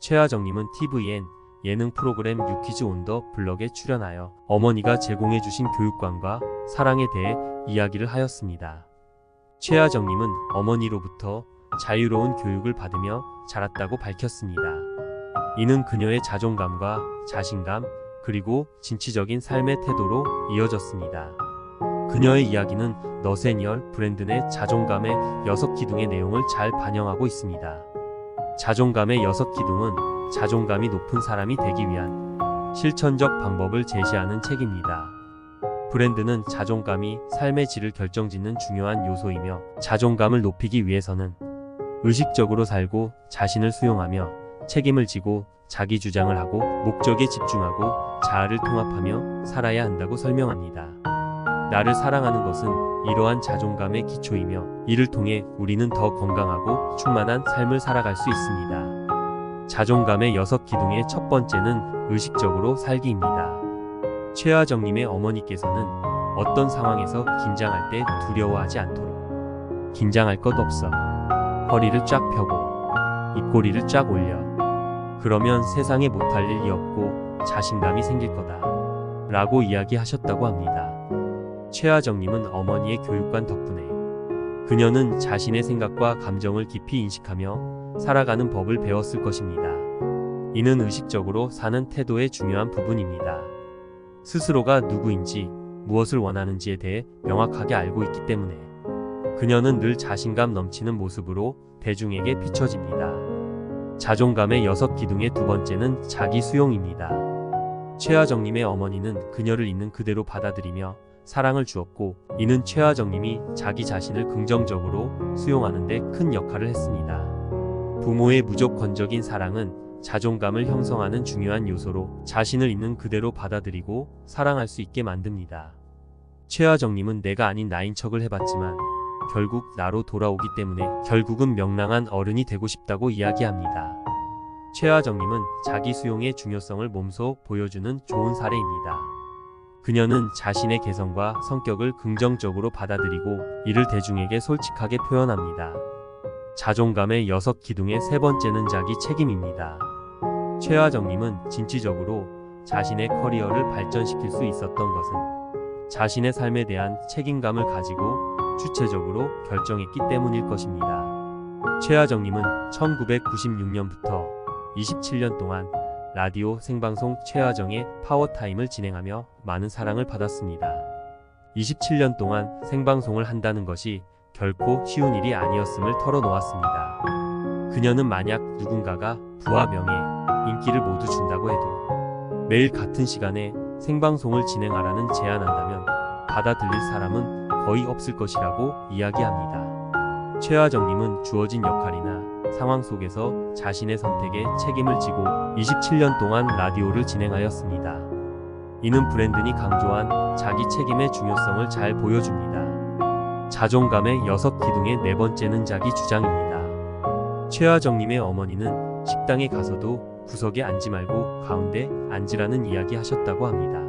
최하정님은 TVN 예능 프로그램 유퀴즈 온 더 블럭에 출연하여 어머니가 제공해주신 교육관과 사랑에 대해 이야기를 하였습니다. 최하정님은 어머니로부터 자유로운 교육을 받으며 자랐다고 밝혔습니다. 이는 그녀의 자존감과 자신감 그리고 진취적인 삶의 태도로 이어졌습니다. 그녀의 이야기는 너세니얼 브랜드 내 자존감의 6기둥의 내용을 잘 반영하고 있습니다. 자존감의 6기둥은 자존감이 높은 사람이 되기 위한 실천적 방법을 제시하는 책입니다. 브랜드는 자존감이 삶의 질을 결정짓는 중요한 요소이며 자존감을 높이기 위해서는 의식적으로 살고 자신을 수용하며 책임을 지고 자기 주장을 하고 목적에 집중하고 자아를 통합하며 살아야 한다고 설명합니다. 나를 사랑하는 것은 이러한 자존감의 기초이며 이를 통해 우리는 더 건강하고 충만한 삶을 살아갈 수 있습니다. 자존감의 6기둥의 첫 번째는 의식적으로 살기입니다. 최하정님의 어머니께서는 어떤 상황에서 긴장할 때 두려워하지 않도록 긴장할 것 없어. 허리를 쫙 펴고 입꼬리를 쫙 올려. 그러면 세상에 못할 일이 없고 자신감이 생길 거다. 라고 이야기하셨다고 합니다. 최하정님은 어머니의 교육관 덕분에 그녀는 자신의 생각과 감정을 깊이 인식하며 살아가는 법을 배웠을 것입니다. 이는 의식적으로 사는 태도의 중요한 부분입니다. 스스로가 누구인지 무엇을 원하는지에 대해 명확하게 알고 있기 때문에 그녀는 늘 자신감 넘치는 모습으로 대중에게 비춰집니다. 자존감의 6기둥의 두 번째는 자기 수용입니다. 최하정님의 어머니는 그녀를 있는 그대로 받아들이며 사랑을 주었고 이는 최하정님이 자기 자신을 긍정적으로 수용하는 데 큰 역할을 했습니다. 부모의 무조건적인 사랑은 자존감을 형성하는 중요한 요소로 자신을 있는 그대로 받아들이고 사랑할 수 있게 만듭니다. 최하정님은 내가 아닌 나인 척을 해봤지만 결국 나로 돌아오기 때문에 결국은 명랑한 어른이 되고 싶다고 이야기합니다. 최하정님은 자기 수용의 중요성을 몸소 보여주는 좋은 사례입니다. 그녀는 자신의 개성과 성격을 긍정적으로 받아들이고 이를 대중에게 솔직하게 표현합니다. 자존감의 6기둥의 세 번째는 자기 책임입니다. 최하정님은 진취적으로 자신의 커리어를 발전시킬 수 있었던 것은 자신의 삶에 대한 책임감을 가지고 주체적으로 결정했기 때문일 것입니다. 최하정님은 1996년부터 27년 동안 라디오 생방송 최하정의 파워타임을 진행하며 많은 사랑을 받았습니다. 27년 동안 생방송을 한다는 것이 결코 쉬운 일이 아니었음을 털어놓았습니다. 그녀는 만약 누군가가 부와 명예, 인기를 모두 준다고 해도 매일 같은 시간에 생방송을 진행하라는 제안한다면 받아들일 사람은 거의 없을 것이라고 이야기합니다. 최하정님은 주어진 역할이나 상황 속에서 자신의 선택에 책임을 지고 27년 동안 라디오를 진행하였습니다. 이는 브랜든이 강조한 자기 책임의 중요성을 잘 보여줍니다. 자존감의 6기둥의 네 번째는 자기 주장입니다. 최하정님의 어머니는 식당에 가서도 구석에 앉지 말고 가운데 앉으라는 이야기 하셨다고 합니다.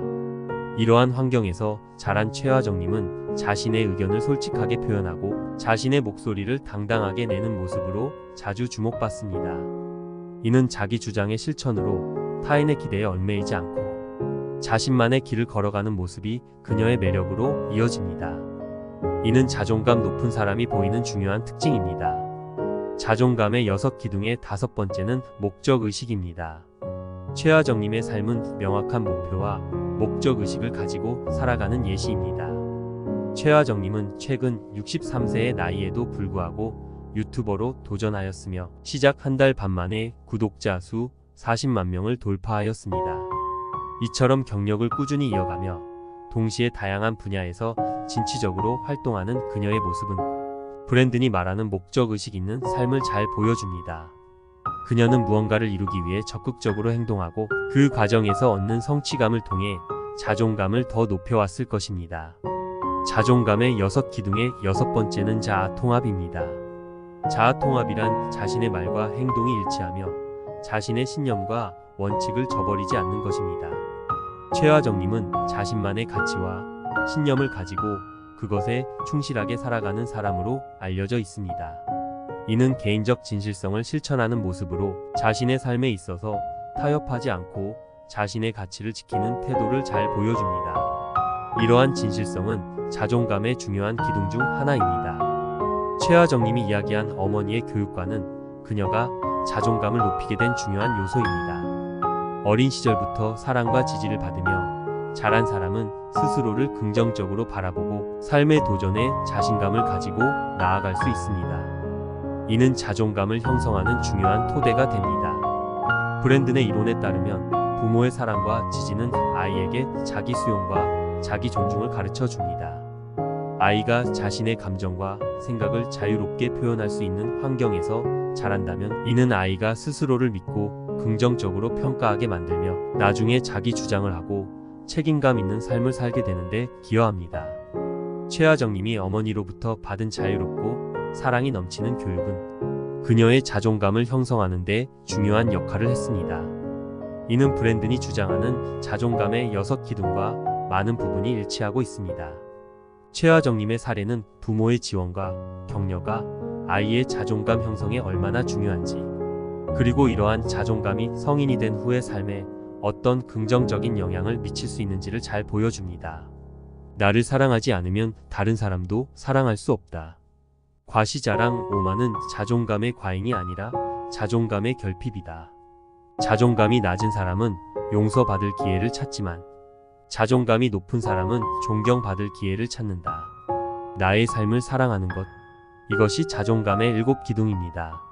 이러한 환경에서 자란 최하정님은 자신의 의견을 솔직하게 표현하고 자신의 목소리를 당당하게 내는 모습으로 자주 주목받습니다. 이는 자기 주장의 실천으로 타인의 기대에 얽매이지 않고 자신만의 길을 걸어가는 모습이 그녀의 매력으로 이어집니다. 이는 자존감 높은 사람이 보이는 중요한 특징입니다. 자존감의 6기둥의 다섯 번째는 목적의식입니다. 최하정님의 삶은 명확한 목표와 목적의식을 가지고 살아가는 예시입니다. 최하정님은 최근 63세의 나이에도 불구하고 유튜버로 도전하였으며 시작 한 달 반 만에 구독자 수 40만 명을 돌파하였습니다. 이처럼 경력을 꾸준히 이어가며 동시에 다양한 분야에서 진취적으로 활동하는 그녀의 모습은 브랜든이 말하는 목적의식 있는 삶을 잘 보여줍니다. 그녀는 무언가를 이루기 위해 적극적으로 행동하고 그 과정에서 얻는 성취감을 통해 자존감을 더 높여왔을 것입니다. 자존감의 6기둥의 6번째는 자아통합입니다. 자아통합이란 자신의 말과 행동이 일치하며 자신의 신념과 원칙을 저버리지 않는 것입니다. 최하정님은 자신만의 가치와 신념을 가지고 그것에 충실하게 살아가는 사람으로 알려져 있습니다. 이는 개인적 진실성을 실천하는 모습으로 자신의 삶에 있어서 타협하지 않고 자신의 가치를 지키는 태도를 잘 보여줍니다. 이러한 진실성은 자존감의 중요한 기둥 중 하나입니다. 최하정님이 이야기한 어머니의 교육과는 그녀가 자존감을 높이게 된 중요한 요소입니다. 어린 시절부터 사랑과 지지를 받으며 자란 사람은 스스로를 긍정적으로 바라보고 삶의 도전에 자신감을 가지고 나아갈 수 있습니다. 이는 자존감을 형성하는 중요한 토대가 됩니다. 브랜든의 이론에 따르면 부모의 사랑과 지지는 아이에게 자기 수용과 자기 존중을 가르쳐 줍니다. 아이가 자신의 감정과 생각을 자유롭게 표현할 수 있는 환경에서 자란다면 이는 아이가 스스로를 믿고 긍정적으로 평가하게 만들며 나중에 자기 주장을 하고 책임감 있는 삶을 살게 되는데 기여합니다. 최하정님이 어머니로부터 받은 자유롭고 사랑이 넘치는 교육은 그녀의 자존감을 형성하는 데 중요한 역할을 했습니다. 이는 브랜든이 주장하는 자존감의 6기둥과 많은 부분이 일치하고 있습니다. 최하정님의 사례는 부모의 지원과 격려가 아이의 자존감 형성에 얼마나 중요한지, 그리고 이러한 자존감이 성인이 된 후의 삶에 어떤 긍정적인 영향을 미칠 수 있는지를 잘 보여줍니다. 나를 사랑하지 않으면 다른 사람도 사랑할 수 없다. 과시자랑 오만은 자존감의 과잉이 아니라 자존감의 결핍이다. 자존감이 낮은 사람은 용서받을 기회를 찾지만 자존감이 높은 사람은 존경받을 기회를 찾는다. 나의 삶을 사랑하는 것, 이것이 자존감의 7기둥입니다.